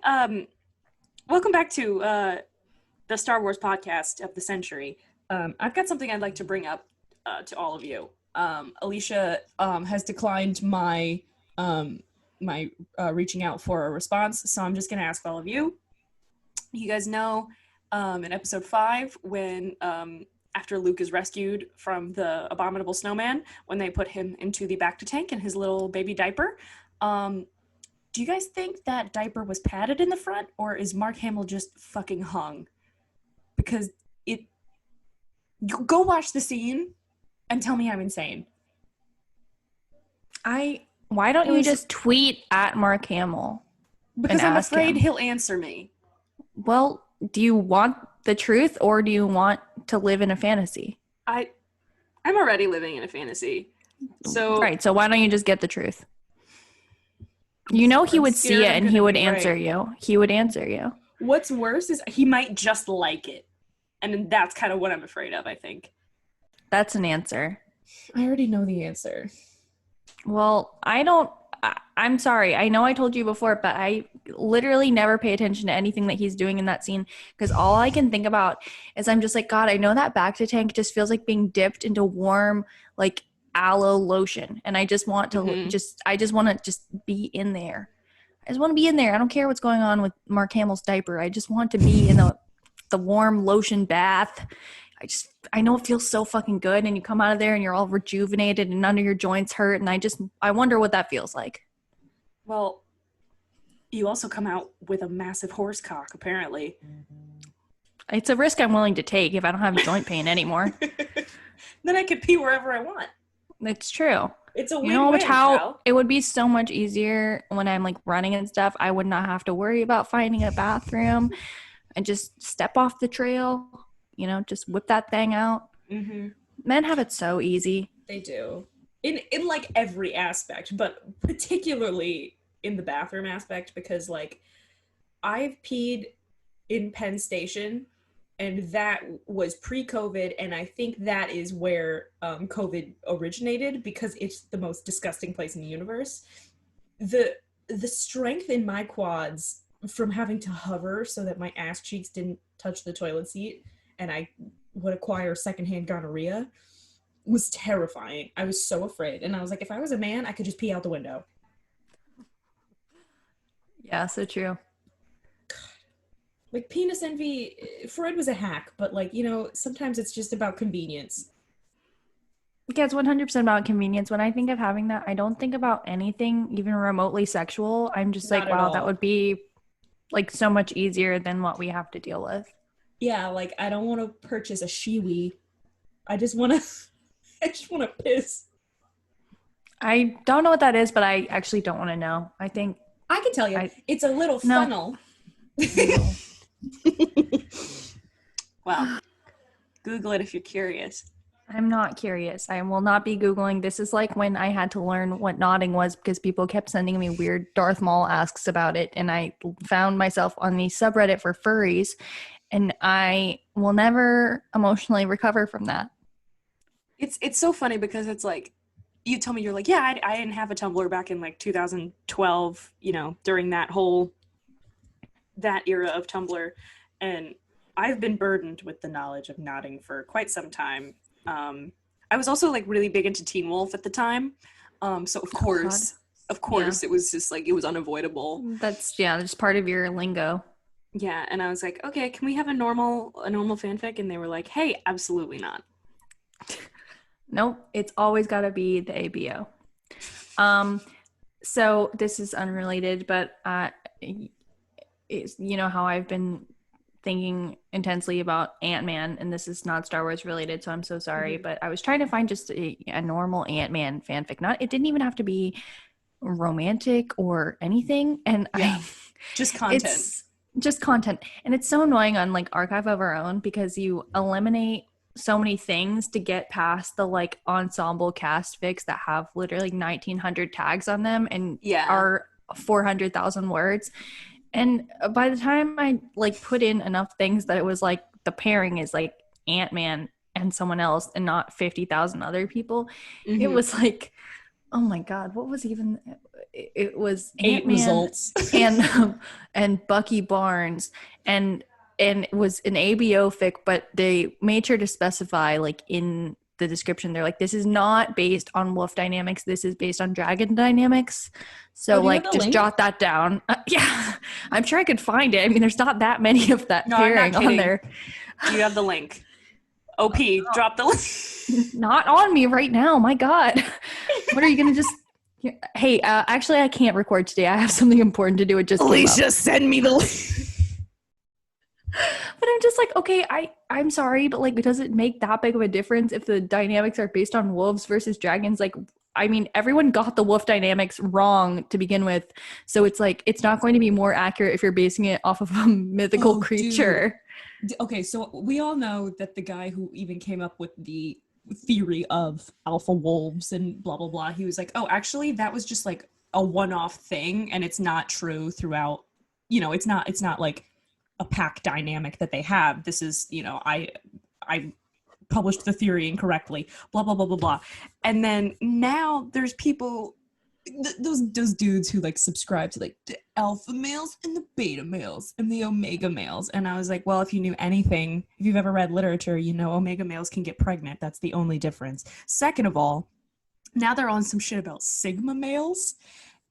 Welcome back to the Star Wars podcast of the century. I've got something I'd like to bring up to all of you. Elisha has declined my reaching out for a response, so I'm just going to ask all of you. You guys know in episode 5 when after Luke is rescued from the abominable snowman, when they put him into the Bacta tank in his little baby diaper, do you guys think that diaper was padded in the front, or is Mark Hamill just fucking hung? Because go watch the scene and tell me I'm insane. Why don't you just tweet at Mark Hamill? Because I'm afraid he'll answer me. Well, do you want the truth, or do you want to live in a fantasy? I'm already living in a fantasy. So right, so why don't you just get the truth? You know he would see it and he would answer you. He would answer you. What's worse is he might just like it. And that's kind of what I'm afraid of, I think. That's an answer. I already know the answer. Well, I'm sorry. I know I told you before, but I literally never pay attention to anything that he's doing in that scene, because all I can think about is I'm just like, God, I know that Bacta tank just feels like being dipped into warm, like, aloe lotion, and I just want to I just want to just be in there. I just want to be in there. I don't care what's going on with Mark Hamill's diaper. I just want to be in the warm lotion bath. I know it feels so fucking good, and you come out of there and you're all rejuvenated and none of your joints hurt, and I wonder what that feels like. Well, you also come out with a massive horse cock, apparently. It's a risk I'm willing to take if I don't have joint pain anymore. Then I could pee wherever I want. It's true. It's a win-win, pal. It would be so much easier when I'm like running and stuff. I would not have to worry about finding a bathroom and just step off the trail, just whip that thing out. Mm-hmm. Men have it so easy. They do. In like every aspect, but particularly in the bathroom aspect, because like I've peed in Penn Station, and that was pre-COVID, and I think that is where COVID originated, because it's the most disgusting place in the universe. The strength in my quads from having to hover so that my ass cheeks didn't touch the toilet seat and I would acquire secondhand gonorrhea was terrifying. I was so afraid. And I was like, if I was a man, I could just pee out the window. Yeah, so true. Like, penis envy, Freud was a hack, but, like, sometimes it's just about convenience. Yeah, it's 100% about convenience. When I think of having that, I don't think about anything even remotely sexual. I'm just like, wow, that would be, like, so much easier than what we have to deal with. Yeah, like, I don't want to purchase a shiwi. I just want to piss. I don't know what that is, but I actually don't want to know. I think... I can tell you. It's a little funnel. No. Well, Google it if you're curious. I'm not curious. I will not be Googling. This is like when I had to learn what nodding was because people kept sending me weird Darth Maul asks about it, and I found myself on the subreddit for furries, and I will never emotionally recover from that. It's so funny because it's like, you tell me, you're like, yeah, I didn't have a Tumblr back in like 2012, during that era of Tumblr, and I've been burdened with the knowledge of nodding for quite some time. I was also like really big into Teen Wolf at the time, so of course it was just like, it was unavoidable. That's just part of your lingo. Yeah, and I was like, okay, can we have a normal fanfic? And they were like, hey, absolutely not. Nope, it's always got to be the ABO. So this is unrelated, but how I've been thinking intensely about Ant-Man, and this is not Star Wars related, so I'm so sorry, but I was trying to find just a normal Ant-Man fanfic. It didn't even have to be romantic or anything, and just content. It's just content, and it's so annoying on like Archive of Our Own because you eliminate so many things to get past the like ensemble cast fics that have literally 1,900 tags on them and are 400,000 words. And by the time I like put in enough things that it was like the pairing is like Ant-Man and someone else and not 50,000 other people, it was like, oh my God, what was even, it was 8 Ant-Man results. and Bucky Barnes, and it was an ABO fic, but they made sure to specify like in the description, they're like, this is not based on wolf dynamics, this is based on dragon dynamics. So do you have like the just link? jot that down. Yeah, I'm sure I could find it. I mean, there's not that many of that No, I'm not pairing on kidding. there. Do you have the link? OP, drop the link. Not on me right now. My God. What are you going to just. Hey, actually, I can't record today. I have something important to do. It just came up. Elisha, send me the link. But I'm just like, okay, I'm sorry, but like, does it make that big of a difference if the dynamics are based on wolves versus dragons? Like, I mean, everyone got the wolf dynamics wrong to begin with. So it's like, it's not going to be more accurate if you're basing it off of a mythical creature. Okay, so we all know that the guy who even came up with the theory of alpha wolves and blah, blah, blah, he was like, oh, actually, that was just like a one-off thing, and it's not true throughout, it's not like a pack dynamic that they have. This is, I published the theory incorrectly, blah, blah, blah, blah, blah. And then now there's people, those dudes who like subscribe to like the alpha males and the beta males and the omega males. And I was like, well, if you knew anything, if you've ever read literature, omega males can get pregnant. That's the only difference. Second of all, now they're on some shit about sigma males.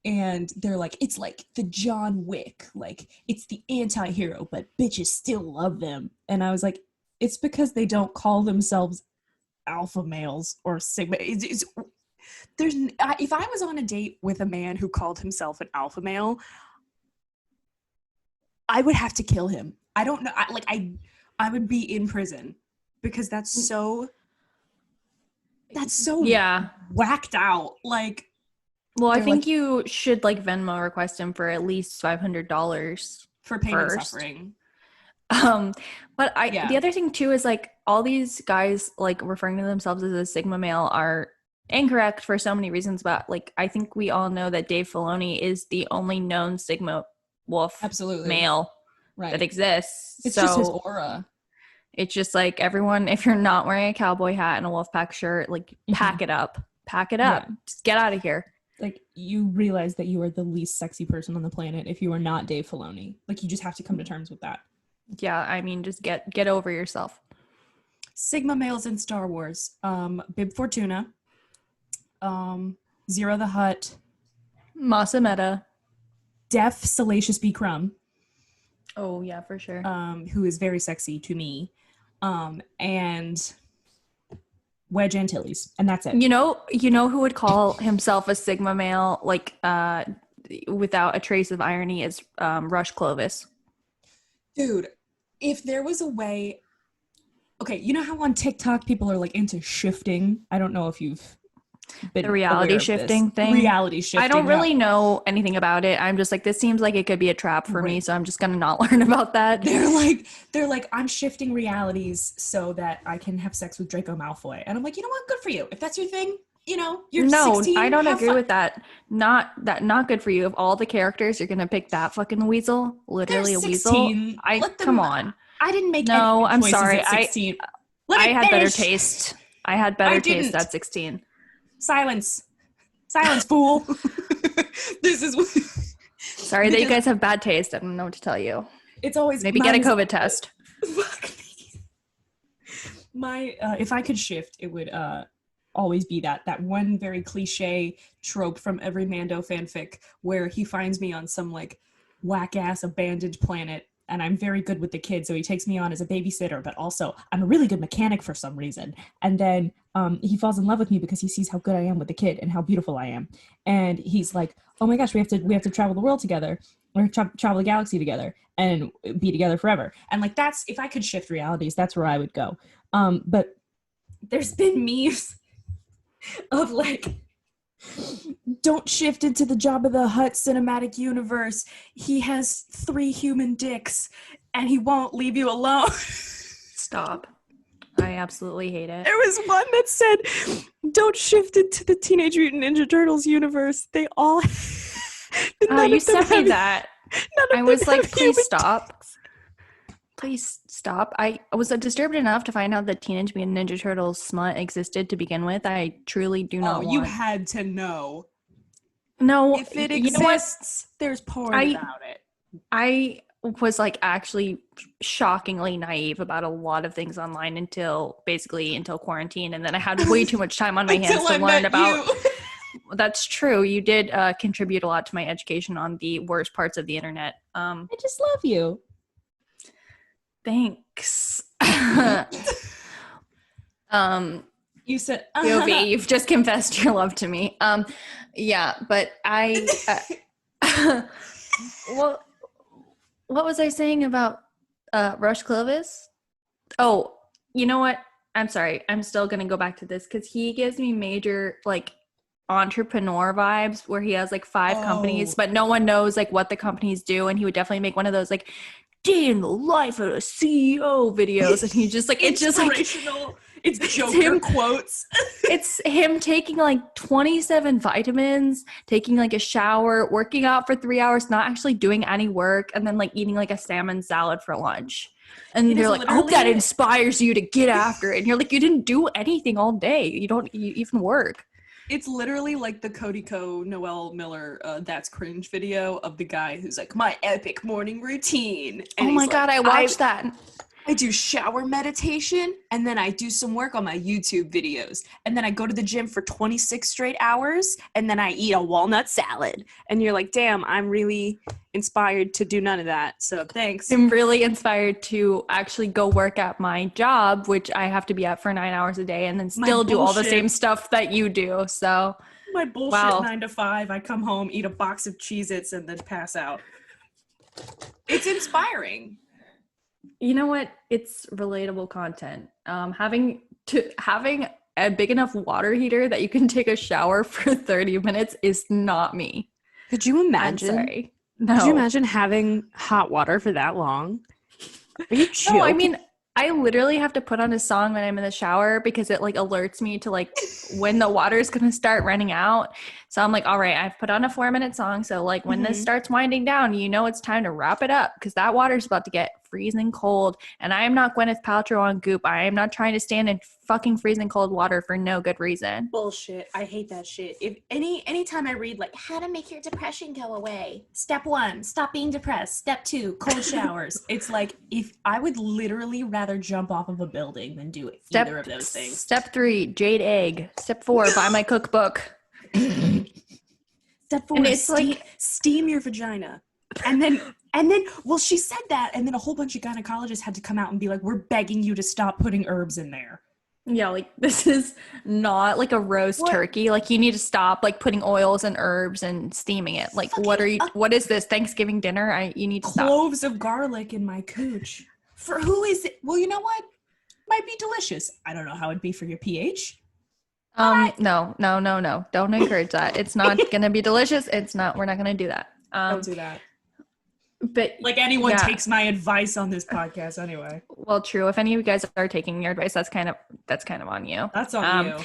And they're like, it's like the John Wick, like it's the anti-hero, but bitches still love them. And I was like, it's because they don't call themselves alpha males or sigma. If I was on a date with a man who called himself an alpha male, I would have to kill him. I don't know. I would be in prison because that's so Yeah. whacked out. Like, well, I think you should like Venmo request him for at least $500 for pain and suffering. But the other thing too is like all these guys like referring to themselves as a sigma male are incorrect for so many reasons. But like I think we all know that Dave Filoni is the only known sigma wolf male that exists. It's just his aura. It's just like everyone, if you're not wearing a cowboy hat and a wolf pack shirt, like pack it up, yeah. Just get out of here. Like, you realize that you are the least sexy person on the planet if you are not Dave Filoni. Like, you just have to come to terms with that. Yeah, I mean, just get over yourself. Sigma males in Star Wars. Bib Fortuna. Zero the Hutt. Masa Meta. Deaf Salacious B. Crumb. Oh, yeah, for sure. Who is very sexy to me. And Wedge Antilles, and that's it. You know who would call himself a sigma male, like without a trace of irony, is Rush Clovis. Dude, if there was a way, okay, you know how on TikTok people are like into shifting? I don't know if you've been the reality shifting thing. Reality shifting. I don't really know anything about it. I'm just like, this seems like it could be a trap for me, so I'm just gonna not learn about that. They're like, I'm shifting realities so that I can have sex with Draco Malfoy, and I'm like, you know what? Good for you. If that's your thing, you're 16. I don't agree with that. Not good for you. Of all the characters, you're gonna pick that fucking weasel. Literally a weasel. Come on. I didn't make no. I'm sorry. At 16. I had better taste. I had better taste at 16. Silence, fool. This is sorry that you guys have bad taste. I don't know what to tell you. It's always maybe get a COVID test. If I could shift, it would always be that one very cliche trope from every Mando fanfic where he finds me on some like whack ass abandoned planet, and I'm very good with the kids, so he takes me on as a babysitter, but also I'm a really good mechanic for some reason. And then he falls in love with me because he sees how good I am with the kid and how beautiful I am. And he's like, oh my gosh, we have to travel the world together, or travel the galaxy together and be together forever. And like, that's, if I could shift realities, that's where I would go. But there's been memes of like, don't shift into the Jabba the Hutt cinematic universe. He has 3 human dicks and he won't leave you alone. Stop. I absolutely hate it. There was one that said, don't shift into the Teenage Mutant Ninja Turtles universe. They all... you sent me that. I was like, please stop. Please stop. I was disturbed enough to find out that Teenage Mutant Ninja Turtles smut existed to begin with. I truly do not want... you had to know. No, If it you know what? exists, there's porn I about it. I was like actually shockingly naive about a lot of things online until quarantine, and then I had way too much time on my hands Until to I learn met about. you. That's true. You did contribute a lot to my education on the worst parts of the internet. I just love you. Thanks. You said POV, you've just confessed your love to me. Yeah, but well, what was I saying about Rush Clovis? Oh, you know what? I'm sorry. I'm still gonna go back to this because he gives me major like entrepreneur vibes where he has like 5 companies, but no one knows like what the companies do, and he would definitely make one of those like day in the life of a CEO videos, and he just like it's just like it's Joker quotes. It's him taking like 27 vitamins, taking like a shower, working out for 3 hours, not actually doing any work, and then like eating like a salmon salad for lunch. And they're like, I hope that inspires you to get after it. And you're like, you didn't do anything all day. You even work. It's literally like the Cody Co. Noel Miller That's Cringe video of the guy who's like, my epic morning routine. And oh my God, I watched that. I do shower meditation, and then I do some work on my YouTube videos. And then I go to the gym for 26 straight hours, and then I eat a walnut salad. And you're like, damn, I'm really inspired to do none of that. So thanks. I'm really inspired to actually go work at my job, which I have to be at for 9 hours a day, and then still do all the same stuff that you do. So my bullshit 9 to 5, I come home, eat a box of Cheez-Its, and then pass out. It's inspiring. You know what? It's relatable content. Having a big enough water heater that you can take a shower for 30 minutes is not me. Could you imagine? I'm sorry. No. Could you imagine having hot water for that long? Are you joking? No, I mean, I literally have to put on a song when I'm in the shower because it like alerts me to like when the water is going to start running out. So I'm like, all right, I've put on a 4-minute song. So like when this starts winding down, you know, it's time to wrap it up because that water is about to get freezing cold. And I am not Gwyneth Paltrow on Goop. I am not trying to stand in fucking freezing cold water for no good reason. Bullshit. I hate that shit. If anytime I read like how to make your depression go away. Step 1, stop being depressed. Step 2, cold showers. It's like if I would literally rather jump off of a building than do either of those things. Step 3, jade egg. Step 4, buy my cookbook. Step 4, it's steam your vagina. And then well, she said that, and then a whole bunch of gynecologists had to come out and be like, we're begging you to stop putting herbs in there. Yeah, like this is not like a roast turkey. Like you need to stop like putting oils and herbs and steaming it. Like what is this Thanksgiving dinner? You need to stop. Cloves of garlic in my cooch. For who is it? Well, you know what? Might be delicious. I don't know how it'd be for your pH. No. Don't encourage that. It's not gonna be delicious. We're not gonna do that. Don't do that. But like anyone takes my advice on this podcast anyway. Well, true. If any of you guys are taking your advice, that's kind of on you. That's on you.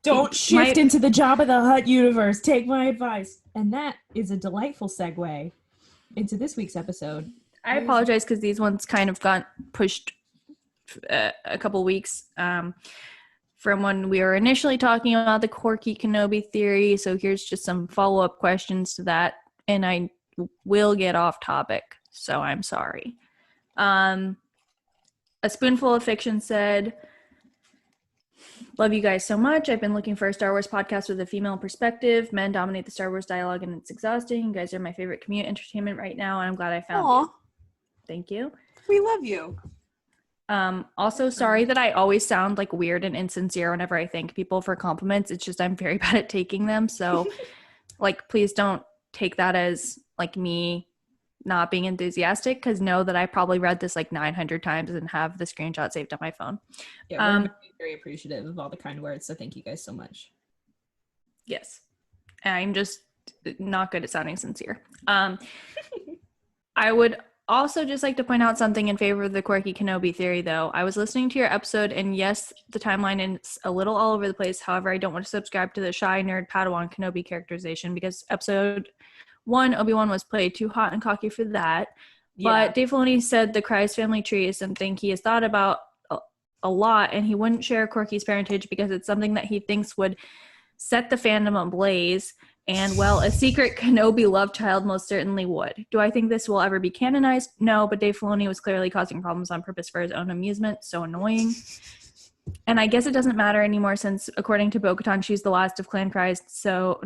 Don't shift into the Jabba the Hutt universe. Take my advice. And that is a delightful segue into this week's episode. I apologize because these ones kind of got pushed a couple weeks from when we were initially talking about the Corky Kenobi theory. So here's just some follow-up questions to that. And I will get off topic, so I'm sorry. A Spoonful of Fiction said, love you guys so much. I've been looking for a Star Wars podcast with a female perspective. Men dominate the Star Wars dialogue and it's exhausting. You guys are my favorite commute entertainment right now, and I'm glad I found you. Thank you. We love you. Also, sorry that I always sound like weird and insincere whenever I thank people for compliments. It's just I'm very bad at taking them. So like, please don't take that as like me not being enthusiastic, because know that I probably read this like 900 times and have the screenshot saved on my phone. Yeah, we're very, very appreciative of all the kind words, so thank you guys so much. Yes. I'm just not good at sounding sincere. I would also just like to point out something in favor of the Quirky Kenobi theory, though. I was listening to your episode, and yes, the timeline is a little all over the place. However, I don't want to subscribe to the shy nerd Padawan Kenobi characterization because episode 1, Obi-Wan was played too hot and cocky for that. Yeah. But Dave Filoni said the Kryze family tree is something he has thought about a lot, and he wouldn't share Corky's parentage because it's something that he thinks would set the fandom ablaze. And well, a secret Kenobi love child most certainly would. Do I think this will ever be canonized? No, but Dave Filoni was clearly causing problems on purpose for his own amusement. So annoying. And I guess it doesn't matter anymore since, according to Bo-Katan, she's the last of Clan Christ. So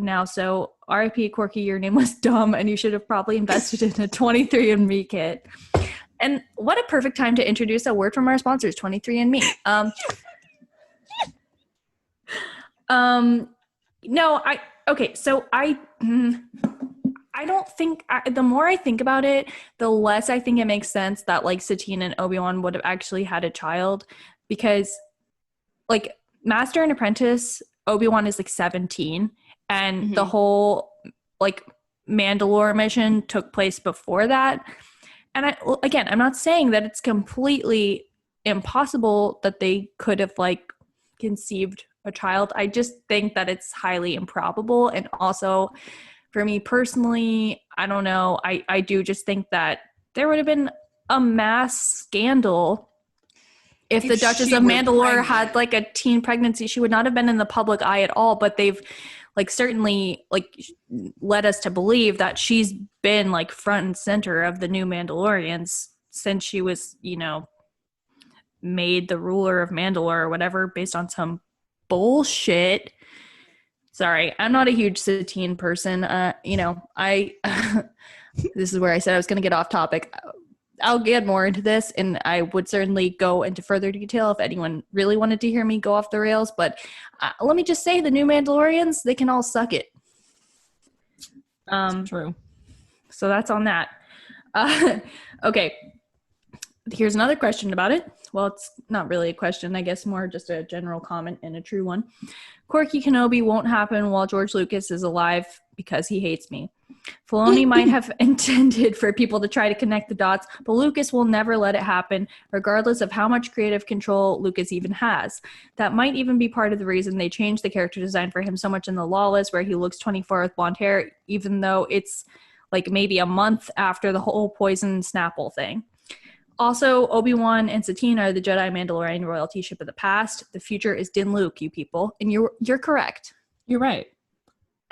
R.I.P. Corky, your name was dumb and you should have probably invested in a 23andMe kit. And what a perfect time to introduce a word from our sponsors, 23andMe. I don't think, the more I think about it, the less I think it makes sense that like Satine and Obi-Wan would have actually had a child, because like Master and Apprentice, Obi-Wan is like 17 and the whole like Mandalore mission took place before that. And I'm not saying that it's completely impossible that they could have like conceived a child. I just think that it's highly improbable. And also for me personally, I don't know. I do just think that there would have been a mass scandal if the Duchess of Mandalore had like a teen pregnancy. She would not have been in the public eye at all, but they've like certainly like led us to believe that she's been like front and center of the new Mandalorians since she was, made the ruler of Mandalore or whatever based on some bullshit. Sorry, I'm not a huge Satine person. I this is where I said I was going to get off topic. I'll get more into this, and I would certainly go into further detail if anyone really wanted to hear me go off the rails. But let me just say, the new Mandalorians, they can all suck it. True. So that's on that. Okay. Here's another question about it. Well, it's not really a question, I guess more just a general comment and a true one. Quirky Kenobi won't happen while George Lucas is alive because he hates me. Filoni might have intended for people to try to connect the dots, but Lucas will never let it happen, regardless of how much creative control Lucas even has. That might even be part of the reason they changed the character design for him so much in The Lawless, where he looks 24 with blonde hair, even though it's like maybe a month after the whole poison Snapple thing. Also, Obi-Wan and Satine are the Jedi Mandalorian royalty ship of the past. The future is Din Luke, you people. And you're correct. You're right.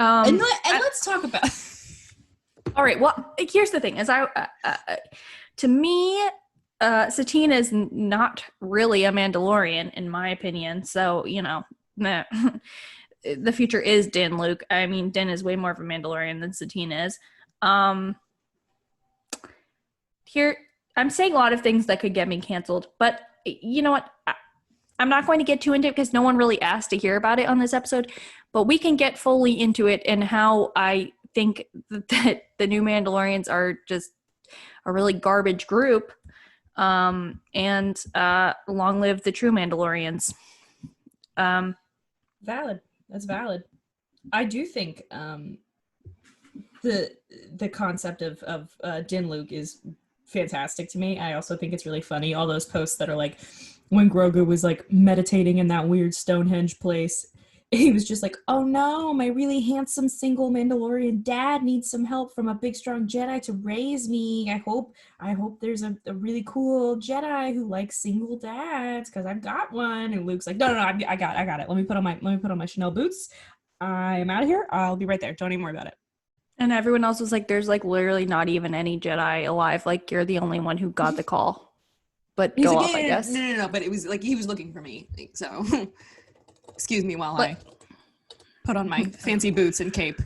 And let's talk about... All right. Well, here's the thing: to me, Satine is not really a Mandalorian, in my opinion. So the future is Din Luke. I mean, Din is way more of a Mandalorian than Satine is. Here, I'm saying a lot of things that could get me canceled, but you know what? I'm not going to get too into it because no one really asked to hear about it on this episode. But we can get fully into it and how I think that the new Mandalorians are just a really garbage group, and long live the true Mandalorians. Valid. That's valid. I do think the concept of Din Luke is fantastic to me. I also think it's really funny, all those posts that are like when Grogu was like meditating in that weird Stonehenge place, he was just like, oh no, my really handsome single Mandalorian dad needs some help from a big strong Jedi to raise me. I hope there's a really cool Jedi who likes single dads because I've got one. And Luke's like, no, I got it. Let me put on my Chanel boots. I'm out of here. I'll be right there. Don't even worry about it. And everyone else was like, there's like literally not even any Jedi alive. Like you're the only one who got the call. But he's go like, off, I guess. No. But it was like he was looking for me. Like, so excuse me while I put on my fancy boots and cape.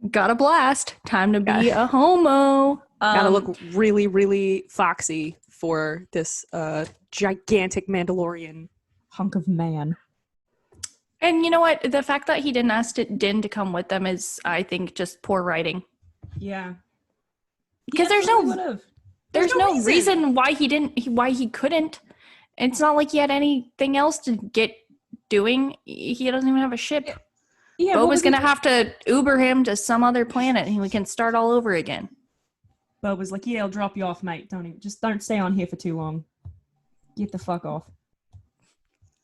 Got a blast. Time to be a homo. Gotta look really, really foxy for this gigantic Mandalorian hunk of man. And you know what? The fact that he didn't ask Din to come with them is, I think, just poor writing. Yeah. Because there's no reason why he couldn't. It's not like he had anything else to get doing. He doesn't even have a ship. Yeah, Bo was going to have to Uber him to some other planet and we can start all over again. Bo was like, yeah, I'll drop you off, mate. Don't stay on here for too long. Get the fuck off.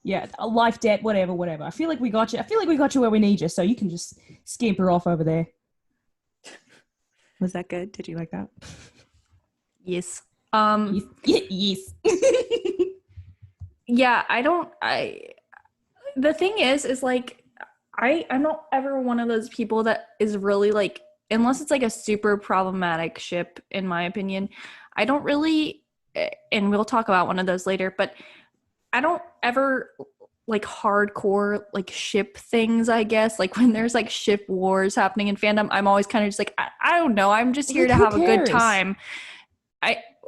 Yeah, a life debt, whatever. I feel like we got you where we need you, so you can just scamper off over there. Was that good? Did you like that? Yes. Yes. Yeah, the thing is like, I'm not ever one of those people that is really like, unless it's like a super problematic ship, in my opinion, I don't really, and we'll talk about one of those later, but I don't ever like hardcore like ship things, I guess. Like when there's like ship wars happening in fandom, I'm always kind of just like, I don't know. I'm just here Like, to who have a good cares? time.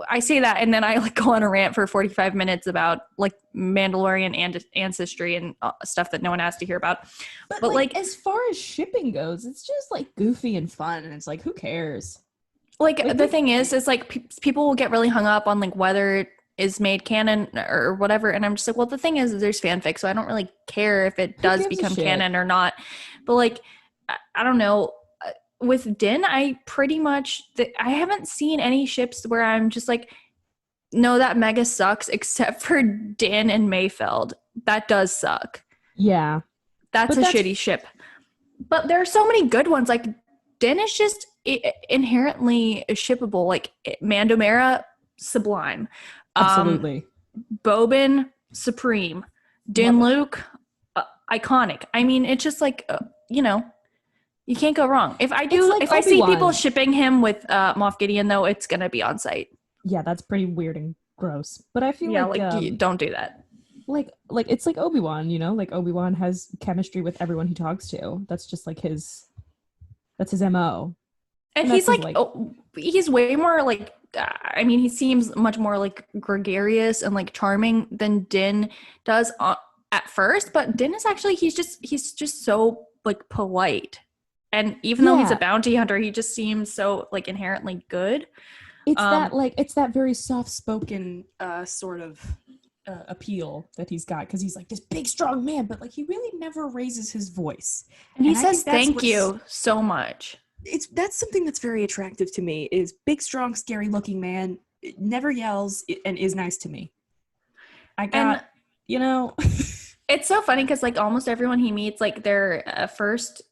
I say that and then I like go on a rant for 45 minutes about like Mandalorian and ancestry and stuff that no one has to hear about. But like as far as shipping goes, it's just like goofy and fun, and it's like, who cares? Like the thing is like people will get really hung up on like whether it is made canon or whatever, and I'm just like, well, the thing is there's fanfic, so I don't really care if it does become canon or not. But like I don't know, with Din, I pretty much I haven't seen any ships where I'm just like, no, that mega sucks, except for Din and Mayfeld. That does suck. Yeah, that's a shitty ship. But there are so many good ones. Like Din is just inherently shippable. Like Mandomera, sublime. Absolutely. Boban, supreme. Din Luke, iconic. I mean, it's just like you know, you can't go wrong. If I do, like if Obi-Wan. I see people shipping him with Moff Gideon, though, it's gonna be on site. Yeah, that's pretty weird and gross. But I feel like don't do that. Like it's like Obi-Wan, you know, like Obi-Wan has chemistry with everyone he talks to. That's just like that's his MO. And he's like he's way more like, I mean, he seems much more like gregarious and like charming than Din does at first. But Din is actually, he's just so like polite. And even though he's a bounty hunter, he just seems so like inherently good. It's that very soft-spoken sort of appeal that he's got, because he's like this big strong man, but like he really never raises his voice, and he says thank you so much. That's something that's very attractive to me, is big strong scary looking man, never yells, and is nice to me. You know, it's so funny because like almost everyone he meets, like their first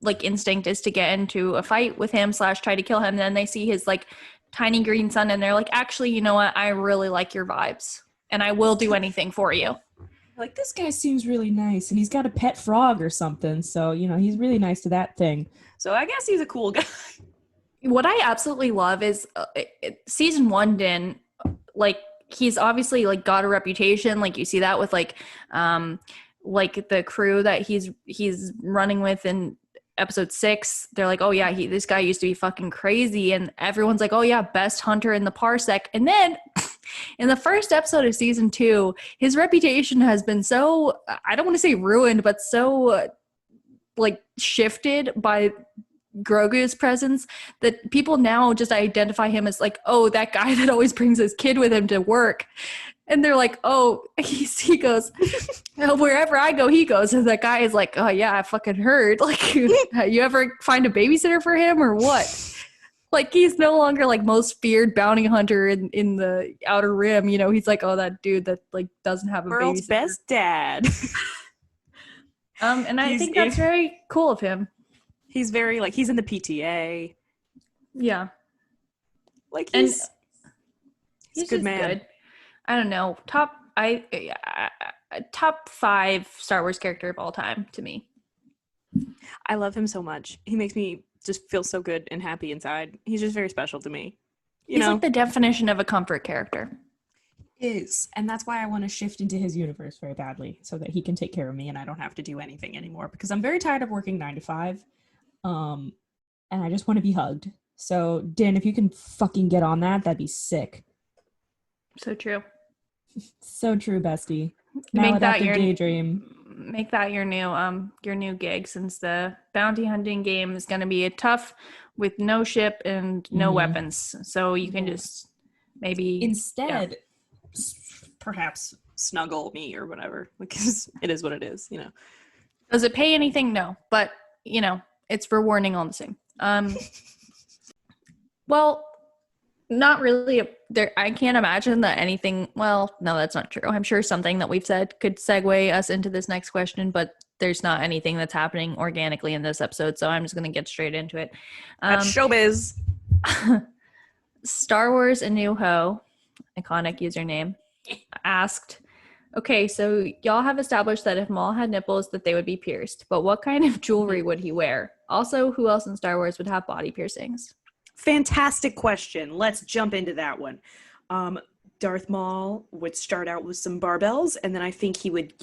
like instinct is to get into a fight with him / try to kill him. And then they see his like tiny green son and they're like, actually, you know what? I really like your vibes and I will do anything for you. Like, this guy seems really nice and he's got a pet frog or something. So, you know, he's really nice to that thing. So I guess he's a cool guy. What I absolutely love is season 1 Din, like he's obviously like got a reputation. Like you see that with like the crew that he's running with in episode 6. They're like, oh yeah, this guy used to be fucking crazy, and everyone's like, oh yeah, best hunter in the parsec. And then in the first episode of season 2, his reputation has been so, I don't want to say ruined, but so like shifted by Grogu's presence that people now just identify him as like, oh, that guy that always brings his kid with him to work. And they're like, oh, he goes, wherever I go, he goes. And that guy is like, oh, yeah, I fucking heard. Like, you ever find a babysitter for him or what? Like, he's no longer, like, most feared bounty hunter in the Outer Rim. You know, he's like, oh, that dude that, like, doesn't have a World's babysitter. Best dad. And I think that's very cool of him. He's very, like, he's in the PTA. Yeah. Like, he's a good man. Good. I don't know. Top 5 Star Wars character of all time to me. I love him so much. He makes me just feel so good and happy inside. He's just very special to me. He's like the definition of a comfort character. Is. And that's why I want to shift into his universe very badly, so that he can take care of me and I don't have to do anything anymore, because I'm very tired of working 9 to 5. And I just want to be hugged. So, Din, if you can fucking get on that'd be sick. So true. So true, bestie. Make that your daydream. Make that your new gig, since the bounty hunting game is going to be tough with no ship and no weapons. So you can just maybe instead perhaps snuggle me or whatever, because it is what it is, you know. Does it pay anything? No, but you know, it's rewarding all the same. Well, not really. I can't imagine that anything. Well, no, that's not true. I'm sure something that we've said could segue us into this next question, but there's not anything that's happening organically in this episode, so I'm just going to get straight into it. That's showbiz. Star Wars A New Ho, iconic username, asked, Okay, so y'all have established that if Maul had nipples, that they would be pierced. But what kind of jewelry would he wear? Also, who else in Star Wars would have body piercings? Fantastic question. Let's jump into that one. Darth Maul would start out with some barbells, and then I think he would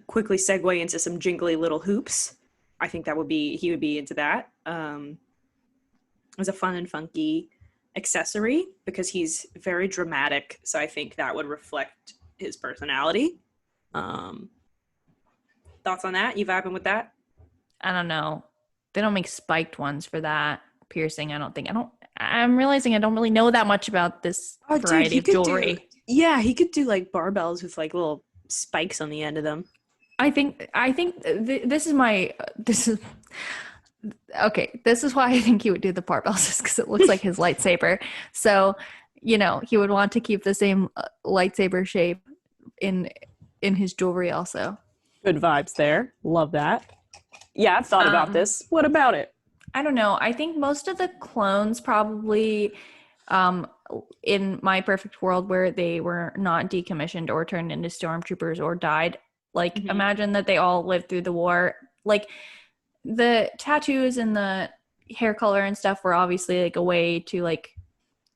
quickly segue into some jingly little hoops. I think he would be into that as a fun and funky accessory because he's very dramatic. So I think that would reflect his personality. Thoughts on that? You vibing with that? I don't know. They don't make spiked ones for that piercing. I'm realizing I don't really know that much about this variety of jewelry. He could do like barbells with like little spikes on the end of them. This is okay. This is why I think he would do the barbells, is because it looks like his lightsaber. So, he would want to keep the same lightsaber shape in his jewelry also. Good vibes there. Love that. Yeah, I've thought about this. What about it? I don't know. I think most of the clones probably, in my perfect world where they were not decommissioned or turned into stormtroopers or died, like imagine that they all lived through the war. Like the tattoos and the hair color and stuff were obviously like a way to like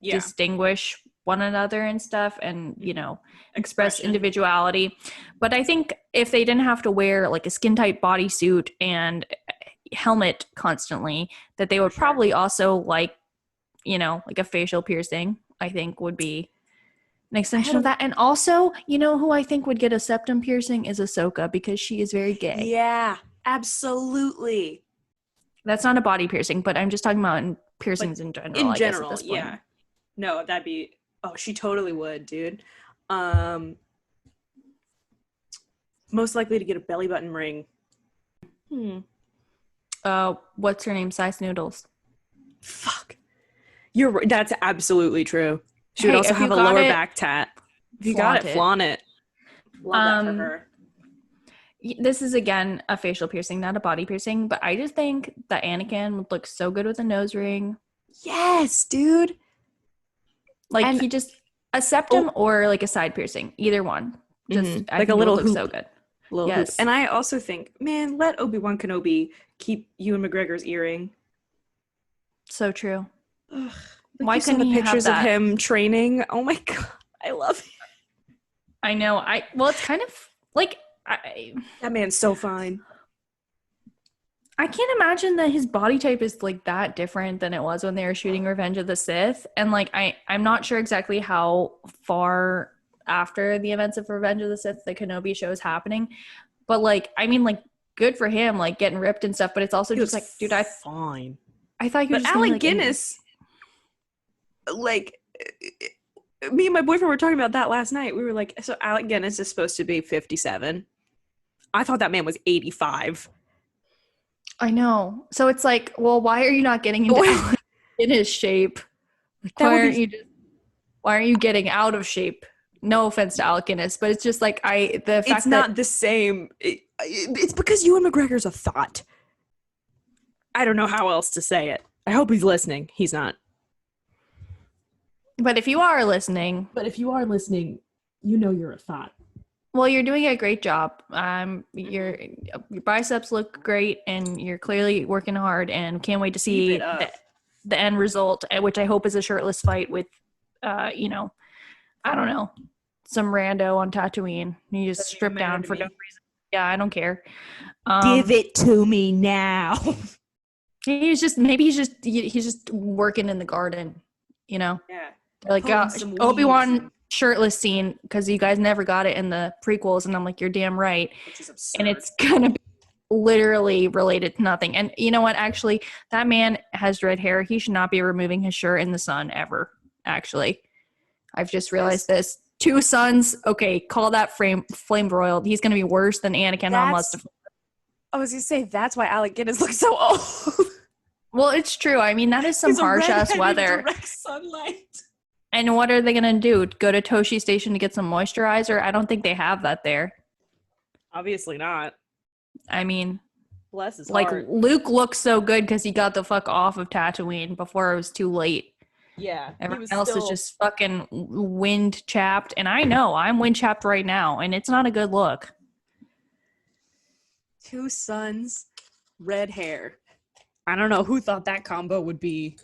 distinguish one another and stuff and, express individuality. But I think if they didn't have to wear like a skin tight bodysuit and helmet constantly, that they would probably also like a facial piercing, I think would be an extension of that. And also, who I think would get a septum piercing is Ahsoka, because she is very gay. Yeah, absolutely. That's not a body piercing, but I'm just talking about piercings in general. In general, yeah. No, she totally would, dude. Most likely to get a belly button ring. What's her name? Size Noodles. Fuck. You're right. That's absolutely true. She would also have a lower back tat. If you got it, flaunt it. Love that for her. This is, again, a facial piercing, not a body piercing, but I just think that Anakin would look so good with a nose ring. Yes, dude. Like, he just, a septum or like a side piercing, either one. Just like a little hoop. So good. Little hoop. And I also think, man, let Obi-Wan Kenobi keep Ewan McGregor's earring. So true. Ugh. Why couldn't he pictures have that? of him training? Oh my god, I love it. I know. It's kind of like that man's so fine. I can't imagine that his body type is like that different than it was when they were shooting Revenge of the Sith. And like I'm not sure exactly how far after the events of Revenge of the Sith the Kenobi show is happening, but like good for him, like getting ripped and stuff. But it's also just like, dude, fine. I thought you were but just Alec like, Guinness. Like, me and my boyfriend were talking about that last night. We were like, so Alec Guinness is supposed to be 57. I thought that man was 85. I know. So it's like, well, why are you not getting into in his shape? Like, why aren't you getting out of shape? No offense to Alec Guinness, but it's just like it's not the same. It's because Ewan McGregor's a thought. I don't know how else to say it. I hope he's listening. He's not. But if you are listening, you're a thought. Well, you're doing a great job. Your biceps look great, and you're clearly working hard, and can't wait to see the end result, which I hope is a shirtless fight with, I don't know, some rando on Tatooine. You just strip down for no reason. Yeah, I don't care. Give it to me now. He's just working in the garden, Yeah. Like Obi-Wan shirtless scene, because you guys never got it in the prequels, and I'm like, you're damn right. And it's gonna be literally related to nothing. And you know what? Actually, that man has red hair. He should not be removing his shirt in the sun ever. Actually, I've just realized this. 2 sons. Okay, call that flame broiled. He's gonna be worse than Anakin on Mustafar. I was gonna say that's why Alec Guinness looks so old. Well, it's true. I mean, that is some harsh ass weather. Direct sunlight. And what are they going to do? Go to Toshi Station to get some moisturizer? I don't think they have that there. Obviously not. I mean, bless his like heart. Luke looks so good because he got the fuck off of Tatooine before it was too late. Yeah. Everyone else is just fucking wind chapped. And I know I'm wind chapped right now, and it's not a good look. 2 sons, red hair. I don't know who thought that combo would be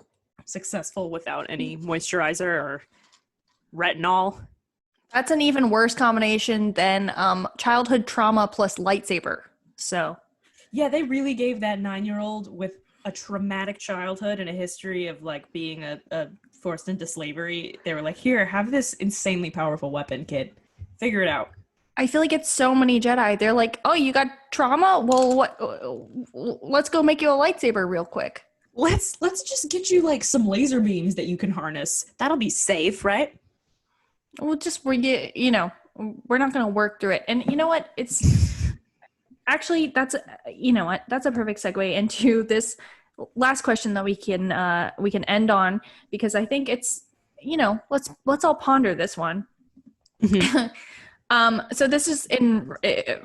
successful without any moisturizer or retinol. That's an even worse combination than childhood trauma plus lightsaber. So, Yeah, they really gave that 9-year-old with a traumatic childhood and a history of like being a forced into slavery. They were like, here, have this insanely powerful weapon, kid. Figure it out. I feel like it's so many Jedi. They're like, oh, you got trauma? Well, what? Let's go make you a lightsaber real quick. Let's just get you like some laser beams that you can harness. That'll be safe, right? We'll just we're not going to work through it. And you know what? It's actually that's a perfect segue into this last question that we can end on, because I think it's let's all ponder this one. Mm-hmm. So this is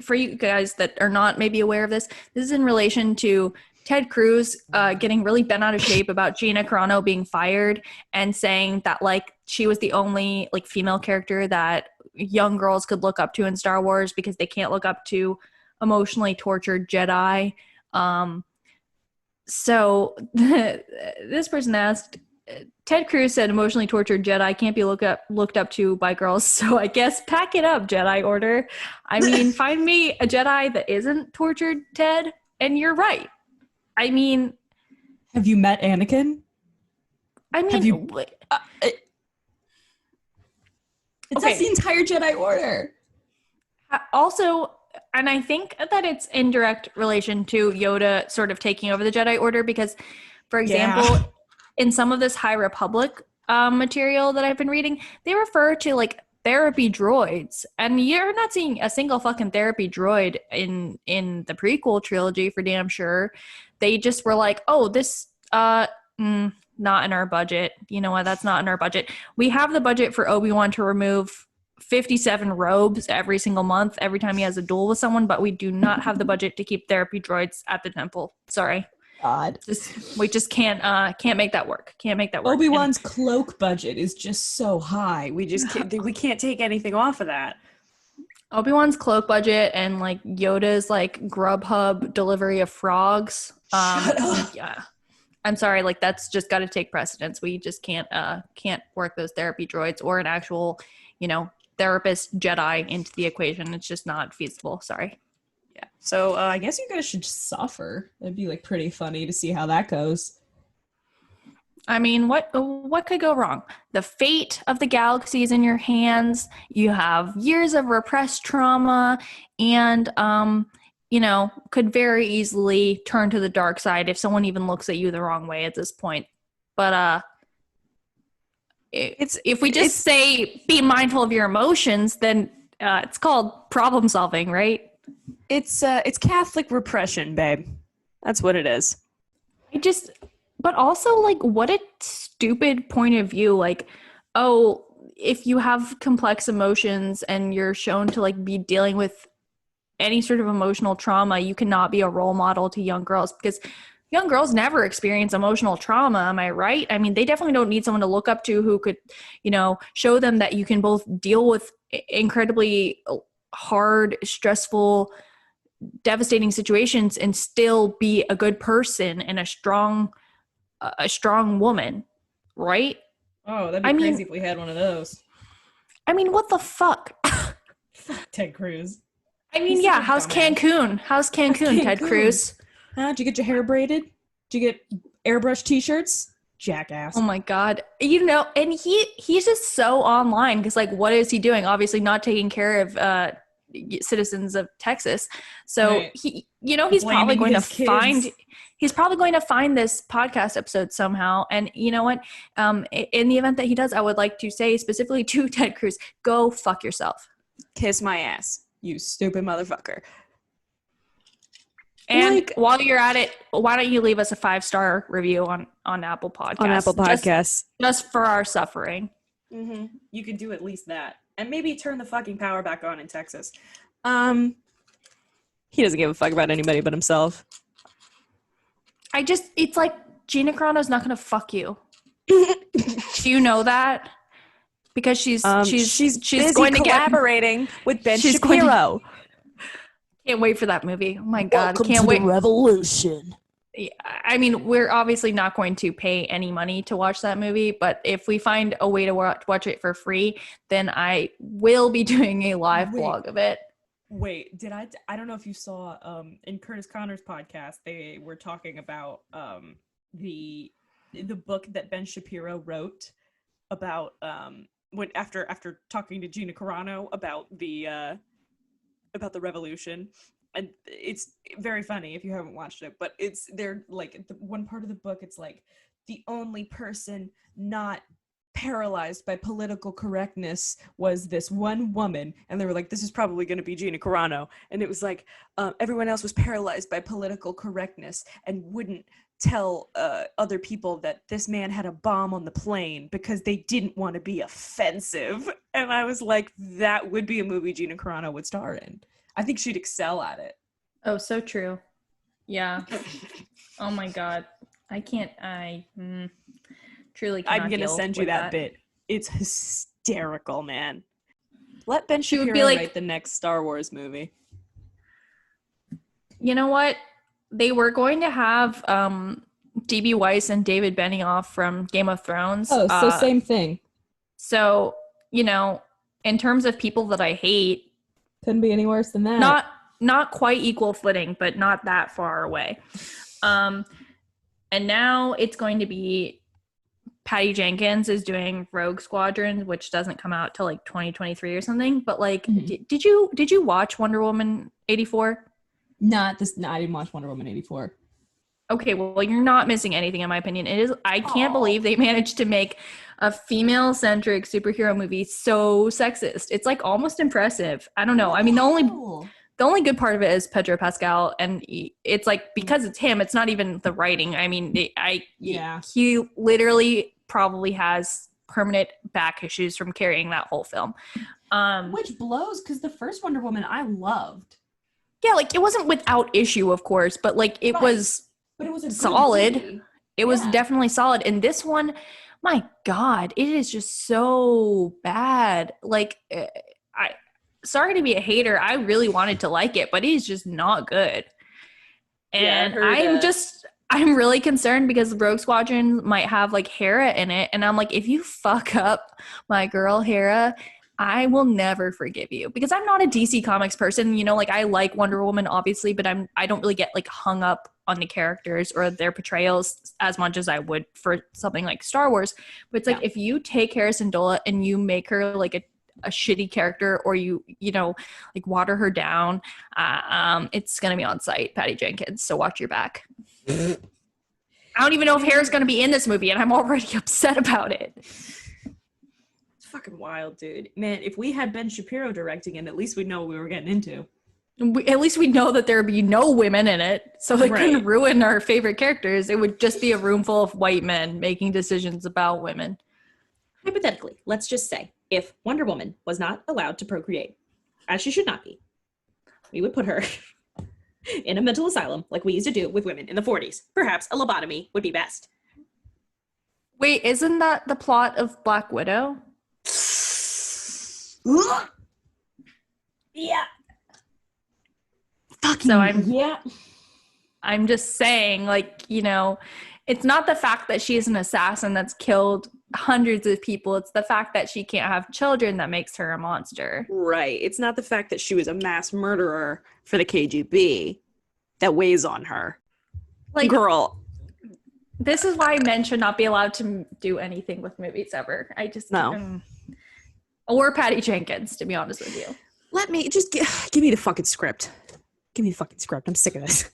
for you guys that are not maybe aware of this. This is in relation to Ted Cruz getting really bent out of shape about Gina Carano being fired and saying that like she was the only like female character that young girls could look up to in Star Wars because they can't look up to emotionally tortured Jedi. So this person asked, Ted Cruz said emotionally tortured Jedi can't be looked up to by girls, so I guess pack it up, Jedi Order. I mean, find me a Jedi that isn't tortured, Ted, and you're right. I mean... Have you met Anakin? I mean... Have you... That's the entire Jedi Order. Also, and I think that it's in direct relation to Yoda sort of taking over the Jedi Order because, for example, in some of this High Republic material that I've been reading, they refer to like therapy droids, and you're not seeing a single fucking therapy droid in the prequel trilogy for damn sure. They just were like, oh, this not in our budget. You know what? That's not in our budget. We have the budget for Obi-Wan to remove 57 robes every single month, every time he has a duel with someone, but we do not have the budget to keep therapy droids at the temple. Sorry. God. We just can't make that work. Can't make that work. Obi-Wan's cloak budget is just so high. We can't take anything off of that. Obi-Wan's cloak budget and like Yoda's like Grubhub delivery of frogs. Shut up. Yeah. I'm sorry, like that's just got to take precedence. We just can't work those therapy droids or an actual, therapist Jedi into the equation. It's just not feasible. Sorry. Yeah. So I guess you guys should just suffer. That'd be like pretty funny to see how that goes. I mean, what could go wrong? The fate of the galaxy is in your hands. You have years of repressed trauma, and could very easily turn to the dark side if someone even looks at you the wrong way at this point. But if we just say be mindful of your emotions, then it's called problem solving, right? It's Catholic repression, babe. That's what it is. But also, like, what a stupid point of view. Like, oh, if you have complex emotions and you're shown to, like, be dealing with any sort of emotional trauma, you cannot be a role model to young girls because young girls never experience emotional trauma. Am I right? I mean, they definitely don't need someone to look up to who could, show them that you can both deal with incredibly hard, stressful, devastating situations and still be a good person and a strong woman, right? Oh, that'd be crazy if we had one of those. I mean, what the fuck? Fuck Ted Cruz. I mean, yeah, how's Cancun? How's Cancun, Ted Cruz? Did you get your hair braided? Did you get airbrush t-shirts? Jackass. Oh my God. And he's just so online because, like, what is he doing? Obviously not taking care of citizens of Texas. So right. He's probably going to find this podcast episode somehow. And you know what? In the event that he does, I would like to say specifically to Ted Cruz, go fuck yourself. Kiss my ass, you stupid motherfucker. And while you're at it, why don't you leave us a 5-star review on Apple Podcasts? On Apple Podcasts. Just for our suffering. Mm-hmm. You could do at least that. And maybe turn the fucking power back on in Texas. He doesn't give a fuck about anybody but himself. It's like Gina Carano's not going to fuck you. Do you know that? Because she's busy going to get collaborating with Ben she's going to- Shapiro. Can't wait for that movie. Oh my god, Welcome can't to wait. the revolution. I mean, we're obviously not going to pay any money to watch that movie, but if we find a way to watch it for free, then I will be doing a live blog of it. Wait, I don't know if you saw in Curtis Connor's podcast, they were talking about the book that Ben Shapiro wrote about when after talking to Gina Carano about the revolution. And it's very funny if you haven't watched it, but they're like the one part of the book, it's like the only person not paralyzed by political correctness was this one woman, and they were like, this is probably going to be Gina Carano, and it was like everyone else was paralyzed by political correctness and wouldn't tell other people that this man had a bomb on the plane because they didn't want to be offensive. And I was like, that would be a movie Gina Carano would star in. I think she'd excel at it. Oh, so true. Yeah. Oh my god. I truly cannot I'm gonna deal send you with that bit. It's hysterical, man. Let Ben She would Shapiro be like- write the next Star Wars movie. You know what? They were going to have D.B. Weiss and David Benioff from Game of Thrones. Same thing. So, you know, in terms of people that I hate, Couldn't be any worse than that. not quite equal footing, but not that far away. And now it's going to be Patty Jenkins is doing Rogue Squadron, which doesn't come out till like 2023 or something. But like, did you watch Wonder Woman 84? Not this. No, I didn't watch Wonder Woman 84. Okay, well, you're not missing anything in my opinion. I can't believe they managed to make a female-centric superhero movie so sexist. It's like almost impressive. I don't know. I mean, the only good part of it is Pedro Pascal, and it's like, because it's him, it's not even the writing. I mean, he literally probably has permanent back issues from carrying that whole film. Which blows, because the first Wonder Woman I loved. Yeah, like it wasn't without issue, of course, but like it was. But it was a solid. good movie. It was definitely solid. And this one, my God, it is just so bad. Like, sorry to be a hater. I really wanted to like it, but it is just not good. And I'm really concerned because Rogue Squadron might have like Hera in it. And I'm like, if you fuck up my girl Hera, I will never forgive you, because I'm not a DC Comics person. You know, like I like Wonder Woman, obviously, but I don't really get like hung up on the characters or their portrayals as much as I would for something like Star Wars. But it's like, if you take Hera Syndulla and you make her like a shitty character, or you know, like water her down, it's going to be on site, Patty Jenkins. So watch your back. I don't even know if Hera's going to be in this movie, and I'm already upset about it. Fucking wild, dude. Man, if we had Ben Shapiro directing it, at least we'd know what we were getting into. At least we know that there would be no women in it, so they couldn't ruin our favorite characters. It would just be a room full of white men making decisions about women. Hypothetically, let's just say, if Wonder Woman was not allowed to procreate, as she should not be, we would put her in a mental asylum like we used to do with women in the 40s. Perhaps a lobotomy would be best. Wait, isn't that the plot of Black Widow? Yeah. I'm just saying, like, you know, it's not the fact that she's an assassin that's killed hundreds of people. It's the fact that she can't have children that makes her a monster. Right. It's not the fact that she was a mass murderer for the KGB that weighs on her. Like, girl. This is why men should not be allowed to do anything with movies ever. I just no. Or Patty Jenkins, to be honest with you. Let me just give me the fucking script. Give me the fucking script. I'm sick of this.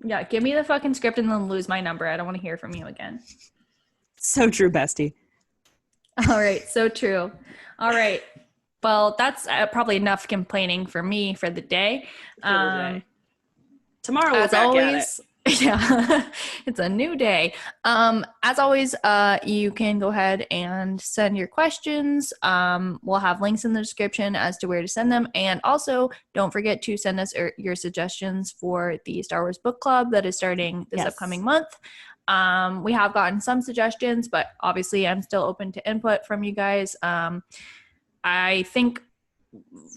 Yeah, give me the fucking script and then lose my number. I don't want to hear from you again. So true, bestie. All right, so true. All right. Well, that's probably enough complaining for me for the day. Tomorrow we're as back always, at it. Yeah, it's a new day. As always, you can go ahead and send your questions. We'll have links in the description as to where to send them. And also, don't forget to send us your suggestions for the Star Wars book club that is starting this upcoming month. We have gotten some suggestions, but obviously I'm still open to input from you guys. I think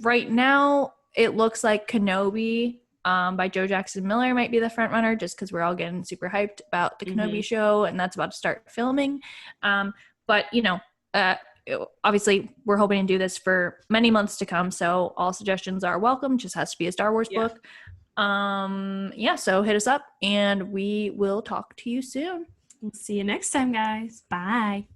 right now it looks like Kenobi by Joe Jackson Miller might be the front runner, just because we're all getting super hyped about the Kenobi show, and that's about to start filming. But obviously we're hoping to do this for many months to come, so all suggestions are welcome. Just has to be a Star Wars book. So hit us up and we will talk to you soon. See you next time, guys. Bye.